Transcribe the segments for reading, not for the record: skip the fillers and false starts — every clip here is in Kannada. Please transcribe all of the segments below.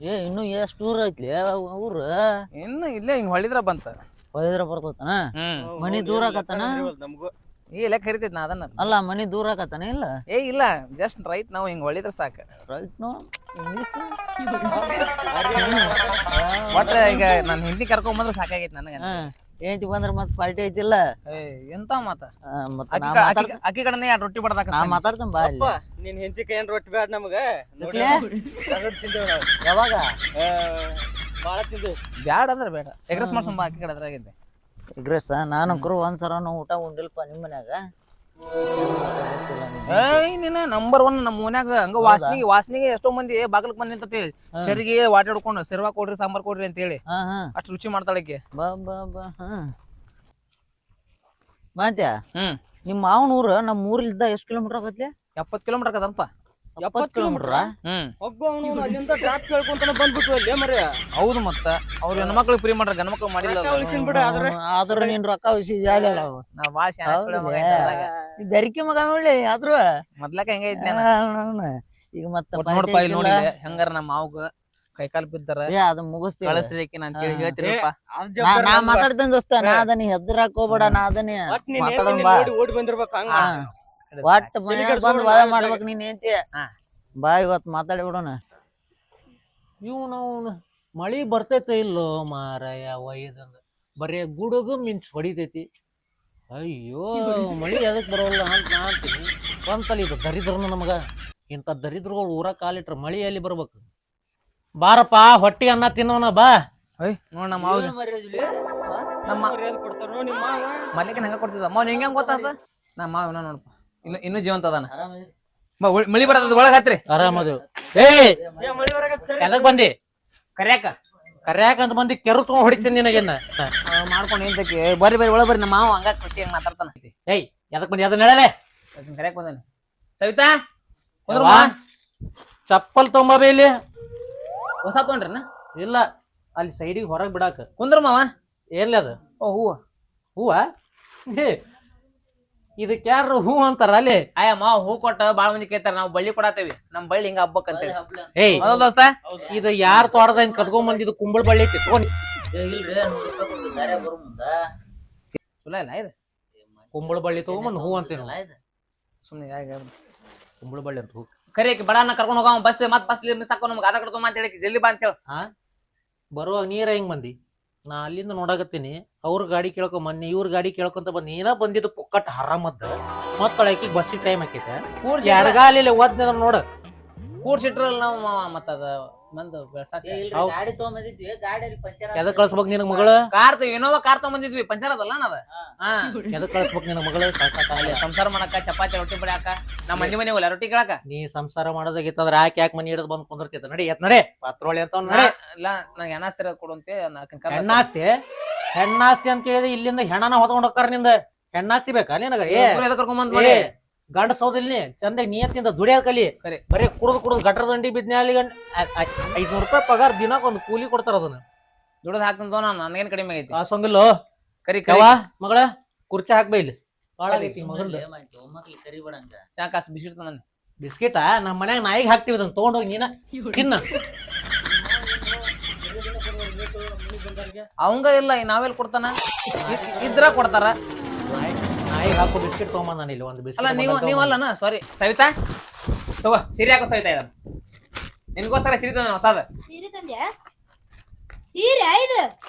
ಏ ಇನ್ನು ಎಷ್ಟು ದೂರ ಐತ್ಲಿ ಊರು ಇನ್ನು ಇಲ್ಲೇ ಹಿಂಗ್ ಹೊಳಿದ್ರ ಬಂತ ಹೊಯ್ದ್ರ ಬರ್ತತಾನ ಮನಿ ದೂರ ಆಕತ್ತಾನ ಈ ಲೆಕ್ಕ ಕರಿತೈತಿ ನಾ ಅದನ್ನ ಅಲ್ಲ ಮನಿ ದೂರ ಆಕತ್ತಾನ ಇಲ್ಲ ಏ ಇಲ್ಲ ಜಸ್ಟ್ ರೈಟ್ ನಾವು ಹಿಂಗ್ ಹೊಳಿದ್ರ ಸಾಕ ರೈಟ್ ನೋ ಇಂಗ್ಲಿಷ್ ಒಟ್ಟ ಈಗ ನಾನು ಹಿಂದಿ ಕರ್ಕೊಂಡ್ ಬಂದ್ರೆ ಸಾಕಾಗೈತಿ ನನಗ ಏನಂತಿ ಬಂದ್ರ ಮತ್ ಪಾರ್ಟಿ ಐತಿಲ್ಲ ಎಂತ ಮಾತ ಮತ್ತ ಅಕ್ಕಿ ಕಡೆನೇ ಎರಡು ರೊಟ್ಟಿ ಬಡದಾಕ ನಾ ಮಾತಾಡ್ತೇನೆ ಬಾ ಇಲ್ಲಿ. ನಿನ್ ಹೆಂಡತಿ ಕೈ ರೊಟ್ಟಿ ಬ್ಯಾಡ ನಮಗ ತಿಂದೇವ್ ನಾವು ಯಾವಾಗ ಬಾಳ ತಿಂದೇವ್ ಬ್ಯಾಡ ಅಂದ್ರೆ ಬೇಡ ಎಗ್ರೆಸ್ ಮಾಡ್ಸಂಬ ಅಕ್ಕಿ ಕಡೆ ಅದ್ರಾಗಿದ್ದೆ ಎಗ್ರೆಸ್ ನಾನಂಕರು ಒಂದ್ಸರ ಊಟ ಉಂಡಿಲ್ಪ ನಿಮ್ ಮನ್ಯಾಗ ಏಯ್ ನೀನ ನಂಬರ್ ಒನ್ ನಮ್ಮ ಮನ್ಯಾಗ ಹಂಗ ವಾಸನಿಗೆ ಎಷ್ಟೋ ಮಂದಿ ಬಾಗಲಕ್ ಬಂದ್ ನಿಂತತಿ ಚರಿಗೆ ವಾಟಿ ಹಿಡ್ಕೊಂಡು ಸಿರ್ವಾ ಕೊಡ್ರಿ ಸಾಂಬಾರ್ ಕೊಡ್ರಿ ಅಂತ ಹೇಳಿ ಹಾ ಹಾ ಅಷ್ಟು ರುಚಿ ಮಾಡ್ತಾಳಕ್ಕೆ ಬಾ ಬಾ ಬಾ ಹಾ ಮಾತ್ಯಾ ಹ್ಮ್ ನಿಮ್ಮ ಮಾವನ ಊರ ನಮ್ಮ ಊರ್ಲಿದ್ದ ಎಷ್ಟು ಕಿಲೋಮೀಟರ್ ಆಗತ್ಲೆ 70 ಕಿಲೋಮೀಟರ್ ಆಗದಪ್ಪ 70 ಕಿಲೋಮೀಟರ್ ಒಬ್ಬ ಅವನು ಅಲ್ಲಿಂದ ಡ್ರಾಪ್ ಕೇಳ್ಕೊಂತಾನ ಬಂದ್ಬಿಟ್ಟು ಅಲ್ಲೇ ಮರ ಹೌದು ಮತ್ತ ಅವ್ರ ಹೆಣ್ಮಕ್ಳಿಗೆ ಫ್ರೀ ಮಾಡ್ರ ಗಂಡ್ಮಕ್ಳು ಮಾಡಿಲ್ಲ ಉಳಿಸಿನ್ ಬಿಡ ಆದ್ರ ನೀನ್ ರೊಕ್ಕ ಉಳಿಸಿ ಜಾಲಿ ಅಲ್ಲ ಅವ. ನಾ ಭಾಳ ಈ ಬೆರಿಕೆ ಮಗ ನೋಡ್ಲಿ ಆದ್ರೂ ಮೊದ್ಲಕ ಹೆಂಗ ಐತಿ ಈಗ ಮತ್ತ ನೋಡ್ಪ ಇಲ್ಲಿ ನೋಡಿ ಹೆಂಗಾರ ನಮ್ಮ ಮಾವಗ ಕೈಕಾಲ್ ಬಿದ್ದಾರ ಅದ ಮುಗಿಸ್ತೀವಿ ಕಳಿಸ್ಲಿಕ್ಕೆ ನಾನು ಕೇಳಿ ಹೇಳ್ತೀರಪ್ಪ ನಾ ಮಾತಾಡ್ತೇನೆ ದೋಸ್ತ ನಾ ಅದನ್ನ ಹೆದ್ರಾಕ್ ಹೋಗ್ಬೇಡ ನಾ ಅದನ್ನ ಮಾತಾಡೋಣ ಬಾ ಓಡಿ ಬಂದಿರ್ಬೇಕ ಹಂಗ ಒಟ್ಟ ಮನ್ಯಾಗ ಬಂದ್ ವಾದ ಮಾಡ್ಬೇಕ್ ನೀನ್ ಏಂತಿ ಬಾ ಇವತ್ ಮಾತಾಡಿ ಬಿಡೋಣ ನಾವು ಮಳಿ ಬರ್ತೈತೆ ಇಲ್ಲೋ ಮಾರಾಯ ಒಯ್ದಂದ ಬರೇ ಗುಡುಗು ಮಿಂಚ್ ಹೊಡಿತೈತಿ ಅಯ್ಯೋ ಮಳಿ ಎದಕ್ ಬರೋಲ್ಲ ಅಂತ ನಾ ಅಂತೀನಿ ಒಂದ್ಸಲ ಇದು ದರಿದ್ರನ ನಮಗ ಇಂಥ ದರಿದ್ರಗಳು ಊರಾಗ ಕಾಲಿಟ್ರ ಮಳಿ ಎಲ್ಲಿ ಬರ್ಬೇಕು ಬಾರಪ್ಪ ಹೊಟ್ಟಿ ಅನ್ನ ತಿನ್ನೋಣ ಬಾ ನೋಡ್ ನಮ್ಮ ಮಾವ ನಮ್ಮ ಕೊಡ್ತಾರ ನಿಮ್ಮ ಮಲ್ಲಿಗೆ ಹಂಗ ಕೊಡ್ತಿದ್ದ ಮಾವ್ ನಿಂಗೆ ಹೆಂಗ್ ಗೊತ್ತಾದ ನಮ್ಮ ಮಾವ ನೋಡಪ್ಪ ಇನ್ನು ಜೀವಂತ ಅದಾನ ಮಳಿ ಬರತ್ತದ ಒಳಗ ಹತ್ರಿ ಆರಾಮದೇವ್ ಏ ಎದಕ್ ಬಂದಿ ಕರ್ಯಾಕ ಅಂತ ಬಂದಿ ಕೆರು ತಗೊಂಡ್ ಹೊಡಿತೀನಿ ನಿನಗೆನ್ನ ಮಾಡ್ಕೊಂಡು ನಿಂತಕ್ಕೆ ಬರ್ರಿ ಒಳಗ್ ಬರ್ರಿ ನಮ್ಮ ಮಾವ ಹಂಗ ಖುಷಿ ಹೆಂಗ್ ಮಾತಾಡ್ತಾನ ಏಯ್ ಎದಕ್ ಬಂದಿ ಅದನ್ನ ಹೇಳಲೆ ಕರ್ಯಾಕ್ ಬಂದಾನೆ ಸವಿತಾ ಚಪ್ಪಲ್ ತೊಂಬ ಇಲ್ಲಿ ಹೊಸ ತೊಗೊಂಡ್ರನ ಇಲ್ಲ ಅಲ್ಲಿ ಸೈಡಿಗೆ ಹೊರಗ್ ಬಿಡಾಕ ಕುಂದ್ರ ಮಾವ ಎಲ್ಲಿ ಅದ ಓ ಹೂವ ಹೂವ ಇದಕ್ಕೆ ಯಾರು ಹೂ ಅಂತಾರ ಅಲ್ಲಿ ಅಯ್ಯ ಮಾವ ಹೂ ಕೊಟ್ಟ ಬಾಳ ಮಂದಿ ಕೇಳ್ತಾರ ನಾವು ಬಳ್ಳಿ ಕೊಡಾತೇವಿ ನಮ್ ಬಳ್ಳಿ ಹಿಂಗ ಹಬ್ಬಕ್ ಅಂತೇಳಿ ಏಯ್ ದೋಸ್ತ ಇದು ಯಾರ್ ತೋಟದ ಕದ್ಕೊಂಡ್ ಬಂದಿದ್ದು ಕುಂಬಳ ಬಳ್ಳಿ ಐತಿ ಚಲೋ ಇಲ್ಲ ಇದು ಕುಂಬಳ ಬಳ್ಳಿ ತಗೊಂಬಂದ್ ಹೂ ಅಂತೇನು ಸುಮ್ನೆ ಕುಂಬಳ ಬಳ್ಳಿ ಅಂತ ಹೂ ಕರಿಯಕ್ಕೆ ಬಡನ್ನ ಕರ್ಕೊಂಡು ಹೋಗ ಬಸ್ ಮತ್ ಬಸ್ ಮಿಸ್ ಹಾಕೋ ನಮ್ಗೆ ಅದ ಕಡ್ಕೊಂಡ್ ಅಂತ ಹೇಳಿ ಜಲ್ದಿ ಬಾ ಅಂತ ಹೇಳ ಬರುವಾಗ ನೀರ ಹೆಂಗ್ ಬಂದಿ ನಾ ಅಲ್ಲಿಂದ ನೋಡಾಕತ್ತೀನಿ ಅವ್ರ ಗಾಡಿ ಕೇಳ್ಕೊಂಡ್ ಬನ್ನಿ ಇವ್ರ ಗಾಡಿ ಕೇಳ್ಕೊಂತ ಬಂದ್ ನೀನ ಬಂದಿದ್ದು ಪುಕ್ಕಟ್ ಹರಾಮದ್ದ ಮತ್ತೊಳಕಿ ಬಸ್ಸಿಗೆ ಟೈಮ್ ಹಾಕೈತೆ ಎಡಗಾಲಿ ಒದ್ ನೋಡ ಕೂಡ್ಸಿಟ್ರಲ್ಲ ನಾವು ಮತ್ತದ ಬಂದು ಗಾಡಿ ತಗೊಂಬಂದಿದ್ವಿ ಗಾಡಿಯಲ್ಲಿ ಪಂಚರ್ ಎದಕ್ ಕಳ್ಸ್ಬೇಕ್ ನಿನಗ್ ಮಗಳು ಇನೋವಾ ಕಾರ್ ತಗೊಂಬಂದಿದ್ವಿ ಪಂಚರ್ ಅದಲ್ಲ ನಾವ ಎದಕ್ ಕಳ್ಸ್ಬೇಕ್ ನಿನಗ್ ಮಗಳು ಅಲ್ಲಿ ಸಂಸಾರ ಮಾಡಾಕ ಚಪಾತಿ ರೊಟ್ಟಿ ಬಡಿಯಾಕ ನಮ್ಮ ಮಂದಿ ಮನೆ ಹೋಗ್ಲ ರೊಟ್ಟಿ ಕೇಳಾಕ ನೀ ಸಂಸಾರ ಮಾಡೋದಾಗಿತ್ತಂದ್ರ ಯಾಕೆ ಮನಿ ಹಿಡಿದ್ ಬಂದ್ ಕುಂದಿರ್ತೈತ ನಡಿ ಎತ್ ನಡೆ ಪಾತ್ರೋಳಿ ಅಂತ ನಡೆ ಇಲ್ಲ ನಂಗೆ ಹೆಣ್ಣಾಸ್ತಿರ ಕೊಡುವಂತೆ ಹೆಣ್ಣಾಸ್ತಿ ಹೆಣ್ಣಾಸ್ತಿ ಅಂತ ಹೇಳಿದ್ರೆ ಇಲ್ಲಿಂದ ಹೆಣನ ಹೊತ್ಕೊಂಡ್ ಹೋಗ್ತಾರ ನಿಂದ ಹೆಣ್ಣಾಸ್ತಿ ಬೇಕಾ ನಿನಗ ಕರ್ಕೊಂಡ್ ಗಂಡ ಸೌದಿಲ್ನಿ ಚಂದ ನಿಯತ್ತಿಂದ ದುಡಿಯೋದ್ ಕಲಿ ಬರೀ ಕುಡ್ದು ಗಟ್ರ ದಂಡಿ ಬಿದ್ನಿ ಅಲ್ಲಿ ₹500 ಪಗಾರ ದಿನಕ್ ಒಂದು ಕೂಲಿ ಕೊಡ್ತಾರ ಅದನ್ನ ದುಡ್ದು ಹಾಕ್ತಂತ ನನಗೇನ್ ಕಡಿಮೆ ಆಗೈತಿ ಆ ಸೊಂಗಿಲ್ಲೋ ಕರಿ ಮಗಳ ಕುರ್ಚಿ ಹಾಕ್ಬೇ ಇಲ್ಲಿ ಬಾಳ ಆಗೈತಿ ಮಗಲ್ ಕರಿಬೇಡಂಗ ಚಾ ಕಾಸು ಬಿಸಿಟ್ ನಾನು ಬಿಸ್ಕಿಟ ನಮ್ಮ ಮನ್ಯಾಗ ನಾಯಿಗೆ ಹಾಕ್ತಿವಿ ಅದನ್ನ ತಗೊಂಡೋಗಿ ನೀನ ತಿನ್ನ ಅವಂಗ ಇಲ್ಲ ನಾವೆಲ್ ಕೊಡ್ತಾನ ಇದ್ರ ಕೊಡ್ತಾರ ನಾಯಿಗೆ ಹಾಕೋ ಬಿಸ್ಕಿಟ್ ತಗೊಂಬಂದ ನಾನು ಇಲ್ಲಿ ಒಂದು ಅಲ್ಲ ಬಿಸ್ಕಿಟ್ ನೀವಲ್ಲನ ಸಾರಿ ಸವಿತಾ ತಗೋ ಸೀರೆ ಹಾಕೋ ಸವಿತಾ ಇದ ನಿನ್ಗೋಸ್ಕರ ಸೀರೆ ತಂದ ಹೊಸಾದ ಸೀರೆ ತಂದ್ಯಾ ಸೀರೆ ಇದು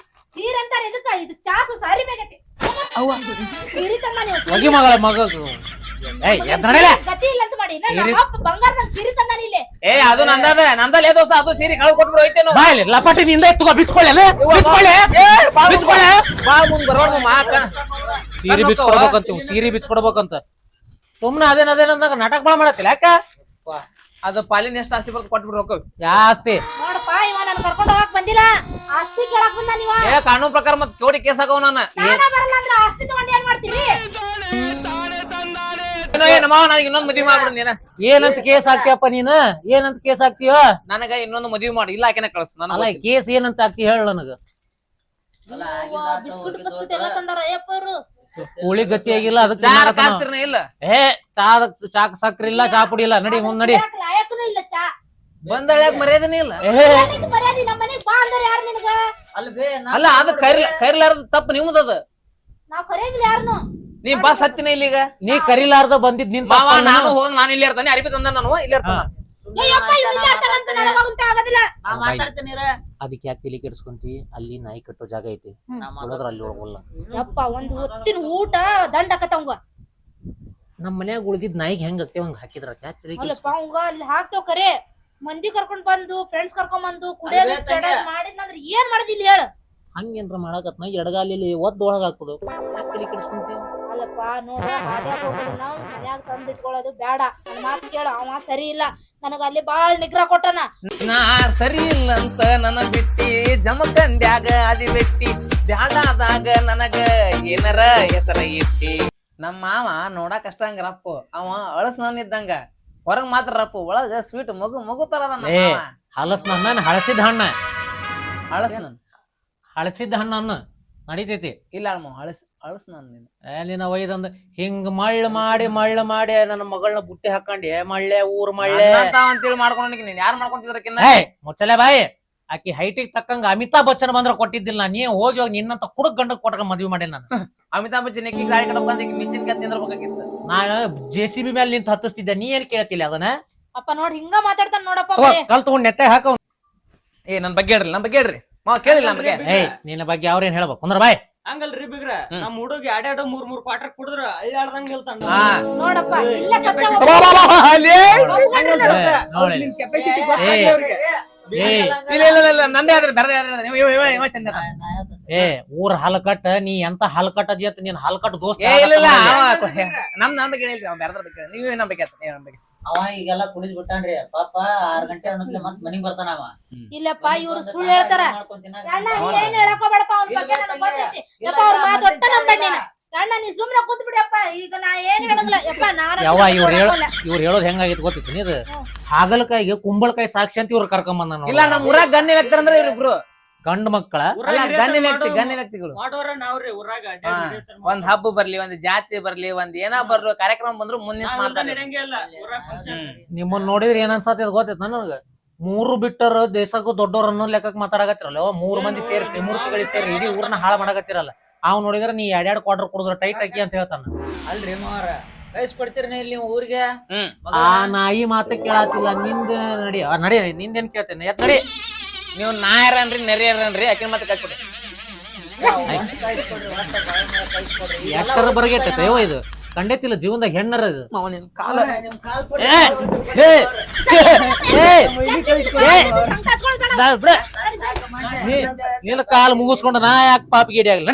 ಸೀರೆ ಅಂತಾರ ಇದಕ್ಕ ಇದು ಚಾಸು ಸಾರಿ ಬೇಕೈತಿ ಸೀರೆ ತಂದ ನೀವು ಮಗಿ ಮಗಳ ಮಗ ಏಯ್ ಎದ್ ನಡೀಲೆ ಗತಿ ಇಲ್ಲ ಅಂತ ಮಾಡಿ ನಮ್ಮ ಅಪ್ಪ ಬಂಗಾರದಾಗ ಸೀರೆ ತಂದಾನ ಇಲ್ಲಿ ಏ ಅದು ನಂದಲೇ ದೋಸ್ತ ಅದು ಸೀರೆ ಕಳೆದು ಕೊಟ್ಬಿಡು ಹೋಯ್ತೇನು ಬಾ ಇಲ್ಲಿ ಲಪಾಟಿ ನಿಂದ ಎತ್ತುಕೋ ಬಿಚ್ಕೊಳ್ಳೆ ಬಾ ಮುಂದ್ ಬರೋಣ ಮಾಕ ಸೀರೆ ಬಿಚ್ಕೊಡ್ಬೇಕಂತ ಸೀರೆ ಬಿಚ್ಕೊಡ್ಬೇಕಂತ ಸುಮ್ನೆ ಅದೇನಂದಾಗ ನಾಟಕ ಬಾಳ ಮಾಡತ್ತಿಲ್ಲ ಯಾಕ ಅದು ಪಾಲಿನ ಎಷ್ಟು ಆಸ್ತಿ ಬರ್ದು ಕೊಟ್ಬಿಡ್ರು ರೊಕ್ಕ ಯಾ ಆಸ್ತಿ ನೋಡಪ್ಪ ಇವ ನಾನು ಕರ್ಕೊಂಡು ಹೋಗಕ್ ಬಂದಿಲ್ಲ ಆಸ್ತಿ ಕೇಳಕ್ ಬಂದ ನೀವ ಏ ಕಾನೂನು ಪ್ರಕಾರ ಮತ್ ಕೋಟಿ ಕೇಸ್ ಆಗವ ನಾನು ಬರಲ್ಲ ಅಂದ್ರೆ ಆಸ್ತಿ ತಗೊಂಡು ಏನ್ ಮಾಡ್ತೀರಿ ನನಗೆ ಇನ್ನೊಂದು ಮದುವೆ ಮಾಡ್ಬಿಡು ನೀನ ಏನಂತ ಕೇಸ್ ಹಾಕ್ತಿಯಪ್ಪ ನೀನು ಏನಂತ ಕೇಸ್ ಹಾಕ್ತಿಯೋ ನನಗ ಇನ್ನೊಂದು ಮದುವೆ ಮಾಡಿ ಇಲ್ಲ ಆಕೆನ ಕಳ್ಸ ಅಲ್ಲ ಕೇಸ್ ಏನಂತ ಹಾಕ್ತಿ ಹೇಳ ನನಗ ಬಿಸ್ಕುಟ್ ಬಿಸ್ಕುಟ್ ಎಲ್ಲ ತಂದಾರ ಅಯ್ಯಪ್ಪ ಅವರು ಕೋಳಿ ಗತಿ ಆಗಿಲ್ಲ ಅದಕ್ಕೆ ಕಾಸ್ತಿರ್ನ ಇಲ್ಲ ಏ ಚಾ ಸಕ್ರಿ ಇಲ್ಲ ಚಾ ಪುಡಿ ಇಲ್ಲ ನಡಿ ಮುಂದ್ ನಡಿ ಲಾಯಕನು ಇಲ್ಲ ಚಾ ಬಂದಳ ಯಾಕೆ ಮರ್ಯಾದನೇ ಇಲ್ಲ ಏನೈತಿ ಮರ್ಯಾದಿ ನಮ್ಮ ಮನೆಗ್ ಬಾ ಅಂದ್ರೆ ಯಾರು ನಿನಗ ಅಲ್ವೇ ಅಲ್ಲ ಅದ ಕರಿಲಾರ್ದ ತಪ್ಪು ನಿಮ್ದದ ನಾವ್ ಕರೆಯಂಗಿಲ್ಲ ಯಾರನ್ನು ನೀ ಬಾ ಸತ್ತಿನ ಇಲ್ಲಿಗ ನೀ ಕರಿಲಾರ್ದ ಬಂದಿದ್ ನಿನ್ ಮಾವ ನಾನು ಹೋಗಂಗ್ ನಾನು ಇಲ್ಲೇ ಇರ್ತಾನೆ ಅರಿಬಿ ತಂದ ನಾನು ಇಲ್ಲೇ ಇರ್ತಾನ ಅಯ್ಯಪ್ಪ ಇವ್ನಿಲ್ಲ ಇರ್ತಾನಂತ ನನಗಾಗುಂತ ಆಗೋದಿಲ್ಲ ನಾ ಮಾತಾಡ್ತೀನಿ ಅದಕ್ಕೆ ಯಾಕೆ ತಲೆ ಕೆಡಿಸ್ಕೊಂತಿ ಅಲ್ಲಿ ನಾಯಿ ಕಟ್ಟೋ ಜಾಗ ಐತಿ ನೋಡಿದ್ರ ಅಲ್ಲಿ ಒಳಗಲ್ಲ ಯಪ್ಪ ಒಂದ್ ಹೊತ್ತಿನ ಊಟ ದಂಡ ಆಕತ್ತವಂಗ ನಮ್ ಮನ್ಯಾಗ ಉಳಿದಿದ್ ನಾಯಿಗೆ ಹೆಂಗ್ ಆಗ್ತೇವ ಹಂಗ ಹಾಕಿದ್ರ ಯಾಕೆ ತಲೆ ಅಲ್ಲಪ್ಪ ಅವಂಗ ಅಲ್ಲಿ ಹಾಕ್ತೇವ್ ಕರೆ ಮಂದಿ ಕರ್ಕೊಂಡ್ ಬಂದು ಫ್ರೆಂಡ್ಸ್ ಕರ್ಕೊಂಡ್ ಬಂದು ಕುಡಿಯೋದು ಚಡೋದು ಮಾಡಿದ್ನಂದ್ರ ಏನ್ ಮಾಡಿದಿಲ್ಲ ಹೇಳ ಹಂಗೇನ್ರ ಮಾಡಕತ್ನ ಎಡಗಾಲಿ ಒದ್ ಒಳಗ ಹಾಕುದು ಯಾಕೆ ತಲೆ ಕೆಡಿಸ್ಕೊಂತಿ ಅಲ್ಲಪ್ಪ ನೋಡ ಹಾದ್ಯಾಗ ಹೋಗೋದನ್ನ ಮನ್ಯಾಗ ತಂದ್ ಇಟ್ಕೊಳ್ಳೋದು ಬೇಡ ನನ್ ಮಾತು ಕೇಳ ಅವ ಸರಿ ಇಲ್ಲ ನನಗ ಅಲ್ಲಿ ಬಾಳ್ ನಿಗ್ರಹ ಕೊಟ್ಟನ ನಾ ಸರಿ ಇಲ್ಲ ಅಂತ ನನ್ನ ಬಿಟ್ಟಿ ಜಮಖಂಡ್ಯಾಗ ಅದಿ ಬೆಟ್ಟಿ ಬ್ಯಾಡಾದಾಗ ನನಗ ಏನರ ಹೆಸರ ಇಟ್ಟಿ ನಮ್ಮ ಮಾವ ನೋಡಕ್ ಅಷ್ಟ ಹಂಗ ರಪ್ಪು ಅವ ಅಳಸ್ ಇದ್ದಂಗ ಹೊರಗ್ ಮಾತ್ರ ರಪ್ಪು ಒಳಗ ಸ್ವೀಟ್ ಮಗು ತರ ಅದ ನಮ್ಮ ಮಾವ. ಹಲಸ್ ನನ್ನ ಹಳಸಿದ ಹಣ್ಣ ಅಳಸ್ ನನ್ ಹಳಸಿದ ಹಣ್ಣನ್ನ ನಡಿತೈತಿ ಇಲ್ಲ ಅಳ್ಮ ಅಳಸ್ ನನ್ ನೀನು ಅಲ್ಲಿನ ಒಯ್ದಂದ ಹಿಂಗ್ ಮಳ್ಳ ಮಾಡಿ ನನ್ನ ಮಗಳನ್ನ ಬುಟ್ಟಿ ಹಾಕೊಂಡಿ ಮಳ್ಳೆ ಊರ್ ಮಳ್ಳೆ ಅಂತೇಳಿ ಮಾಡ್ಕೊಂಡ್ ನೀನ್ ಯಾರು ಮಾಡ್ಕೊಂತಿದ್ರಕಿನ್ನ ಮುಚ್ಚಲೆ ಬಾಯಿ ಆಕಿ ಹೈಟಿಗೆ ತಕ್ಕಂಗ ಅಮಿತಾಬ್ ಬಚ್ಚನ್ ಬಂದ್ರ ಕೊಟ್ಟಿದ್ದಿಲ್ಲ ನೀ ಹೋಗಿ ಹೋಗಿ ನಿನ್ನಂತ ಕುಡಕ್ ಗಂಡಕ್ ಕೊಟ್ಟಕ ಮದ್ವಿ ಮಾಡಿ ನಾನು ಅಮಿತಾಬ್ ಬಚ್ಚನ್ ಎಕ್ಕಿ ಗಾಳಿ ಕಟ್ಕೊಂಡ್ ಮಿಂಚಿನ ಕತ್ ನಿಂದ್ರಬೇಕಾಗಿತ್ತು ನಾ JCB ಮೇಲೆ ನಿಂತ ಹತ್ತಿಸ್ತಿದ್ದೆ ನೀ ಏನ್ ಕೇಳ್ತಿಲ್ಲ ಅದನ್ನ ಅಪ್ಪ ನೋಡ್ ಹಿಂಗ ಮಾತಾಡ್ತಾನ ನೋಡಪ್ಪ ಕಲ್ ತಗೊಂಡ್ ನೆತ್ತೆ ಹಾಕ ಏ ನನ್ ಬಗ್ಗೆ ಹೇಳ್ರಿ ಮಾವ ಕೇಳಿಲ್ಲ ನನ್ ಬಗ್ಗೆ ಏಯ್ ನಿನ್ನ ಬಗ್ಗೆ ಅವ್ರೇನ್ ಹೇಳ್ಬೇಕು ಕುಂದ್ರ ಬಾಯ್ ಹಂಗಲ್ರಿ ಬಿಗ್ರ ನಮ್ ಹುಡುಗ ಎರಡೆರಡು ಮೂರ್ ಕ್ವಾರ್ಟರ್ ಕುಡಿದ್ರ ಅಳ್ಳಾಡ್ದಂಗ ಇಲ್ತಾನ ಹಾ ನೋಡಪ್ಪ ಇಲ್ಲ ಸತ್ಯ ನೋಡಿ ನಿಮ್ ಕೆಪಾಸಿಟಿ ಗೊತ್ತಾಗ್ಲಿ ಅವ್ರಿಗೆ ಇಲ್ಲ ನಂದೇ ಆದ್ರೆ ಬೆರದೇ ಆದ್ರೆ ನೀವು ಚಂದ ಏ ಊರ್ ಹಲ್ಕಟ್ಟ ನೀ ಎಂತ ಹಲ್ಕಟ್ ಅದಿ ಅಂತ ನೀನ್ ಹಲ್ಕಟ್ ದೋಸ್ತ ಏ ಇಲ್ಲ ನಮ್ ಬಗ್ಗೆ ಹೇಳಿಲ್ರಿ ಅವ್ನು ಬೇರೆದ್ರ ಬಗ್ಗೆ ನೀವೇ ನಮ್ ಬಗ್ಗೆ ನಮ್ ಬಗ್ಗೆ ಅವ ಈಗೆಲ್ಲ ಕುಡಿದ್ ಬಿಟ್ಟಾನ್ರಿ ಪಾಪ 6 ಗಂಟೆ ಅನ್ನೋದ್ಲೆ ಮತ್ ಮನಿಗ್ ಬರ್ತಾನ ಅವ ಇಲ್ಲಪ್ಪ ಇವ್ರು ಸುಳ್ಳು ಹೇಳ್ತಾರ ಮಾಡ್ಕೊಂತಿನ ಅಣ್ಣ ನೀ ಏನ್ ಹೇಳಕೋಬೇಡಪ್ಪ ಅವ್ನ ಬಗ್ಗೆ ನನಗ್ ಗೊತ್ತೈತಿ ಯಪ್ಪ ಅವ್ರ ಮಾತು ಒಟ್ಟ ನಂಬೇಡ ನೀನು ಅಣ್ಣ ನೀ ಸುಮ್ನೆ ಕೂತ್ ಬಿಡಪ್ಪ ಈಗ ನಾ ಏನ್ ಹೇಳಂಗಿಲ್ಲ ಯಪ್ಪ ಯಾವ ಇವ್ರು ಹೇಳೋದ್ ಹೆಂಗಾಗಿತ್ತು ಗೊತ್ತಿತ್ತು ಇದು ಹಾಗಲಕಾಯಿಗೆ ಕುಂಬಳಕಾಯಿ ಸಾಕ್ಷಿ ಅಂತ ಇವ್ರು ಕರ್ಕೊಂಬಂದ ಇಲ್ಲ ನಮ್ ಊರಾಗ ಗಣ್ಯ ವ್ಯಕ್ತಿ ಅಂದ್ರೆ ಇವ್ರಿಬ್ರು ಗಂಡ ಮಕ್ಕಳ ಗಣ್ಯ ವ್ಯಕ್ತಿಗಳು ಮಾಡೋರ ನಾವ್ರಿ ಊರಾಗ ಒಂದ್ ಹಬ್ಬ ಬರ್ಲಿ ಒಂದ್ ಜಾತಿ ಬರ್ಲಿ ಒಂದ್ ಏನ ಬರ್ಲಿ ಕಾರ್ಯಕ್ರಮ ಬಂದ್ರು ಮುಂದಿನ ಮಾಡ್ತಾರೆ ನಡೆಯಂಗೆ ಇಲ್ಲ ಊರಾಗ ಫಂಕ್ಷನ್ ನಿಮ್ಮನ್ನ ನೋಡಿದ್ರೆ ಏನ್ ಅನ್ಸತ್ತ ಗೊತ್ತೈತ್ ನನಗ 3 ಬಿಟ್ಟರ್ ದೇಶಕ್ಕೂ ದೊಡ್ಡವ್ರ ಅನ್ನೋ ಲೆಕ್ಕಕ್ ಮಾತಾಡಕತ್ತಿರಲ್ಲ 3 ಮಂದಿ ಸೇರಿ ತ್ರಿಮೂರ್ತಿಗಳಿಗೆ ಸೇರಿ ಇಡೀ ಊರ್ನ ಹಾಳ ಮಾಡಕತ್ತಿರಲ್ಲ ಅವ್ ನೋಡಿದ್ರೆ ನೀ 2 ಕ್ವಾರ್ಟರ್ ಕುಡಿದ್ರ ಟೈಟ್ ಹಾಕಿ ಅಂತ ಹೇಳ್ತಾನ ಅಲ್ರಿ ಮಾವರ ಕಳಿಸ್ಕೊಡ್ತೀರಿ ಇಲ್ಲಿ ನೀವು ಊರಿಗೆ ಆ ನಾಯಿ ಮಾತ ಕೇಳತ್ತಿಲ್ಲ ನಿಂದ ನಡಿ ನಿಂದೇನ್ ಕೇಳ್ತೇನೆ ಎತ್ ನಡಿ ನೀವು ನಾಯರನ್ರಿ ನೆರೆಯರನ್ರಿ ಯಾಕೆ ಮತ್ತೆ ಕಳ್ಕೊಡಿ ಎಷ್ಟರ ಬರಗೆಟ್ಟೈತೆ ಯವ್ವ ಇದು ಕಂಡೈತಿಲ್ಲ ಜೀವನದಾಗ ಹೆಣ್ಣರ ಇದು ನಿಮ್ ಕಾಲ ನಿಮ್ ಕಾಲ್ ನೀನು ಕಾಲ್ ಮುಗಿಸ್ಕೊಂಡು ನಾ ಯಾಕೆ ಪಾಪಿಗೆ ಇಡಿ ಆಗಲ್ಲ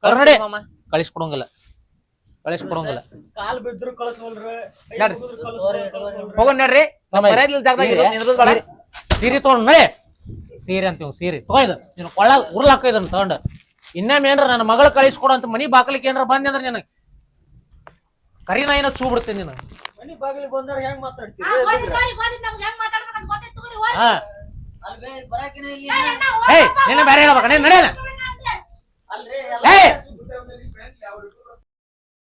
ನಡೆ ಕಳಿಸ್ಕೊಡಂಗಿಲ್ಲ ಕಾಲ್ ಬಿದ್ರು ಕಳ್ಸೋಲ್ರಿ ಹೋಗೋಣ ನೋಡ್ರಿ ಸೀರೆ ತಗೊಂಡ್ ನಡೆ ಸೀರೆ ಅಂತೀವ್ ಸೀರೆ ತಗೊಂಡ್ ನೀನು ಕೊಳ್ಳ ಉರ್ಲಾಕ ಇದನ್ನ ತಗೊಂಡ ಇನ್ನೊಮ್ಮೆ ಏನ್ರ ನನ್ನ ಮಗಳ ಕಳಿಸ್ಕೊಡು ಅಂತ ಮನಿ ಬಾಕಲಿಕ್ಕೆ ಏನಾರ ಬಂದೆ ಅಂದ್ರೆ ನಿನಗೆ ಕರಿನ ಏನೋ ಚೂ ಬಿಡ್ತೀನಿ ನೀನು ಮನಿ ಬಾಗಿಲಿಗೆ ಬಂದವ್ರ ಹೆಂಗ್ ಮಾತಾಡ್ತೀರಿ ಹಾ ಅಲ್ವೇ ಬರಾಕಿನ ಇಲ್ಲಿ ಏಯ್ ನಿನ್ನ ಬೇರೆ ಹೇಳ್ಬೇಕ ನೀನ್ ನಡೆಯಲ್ಲ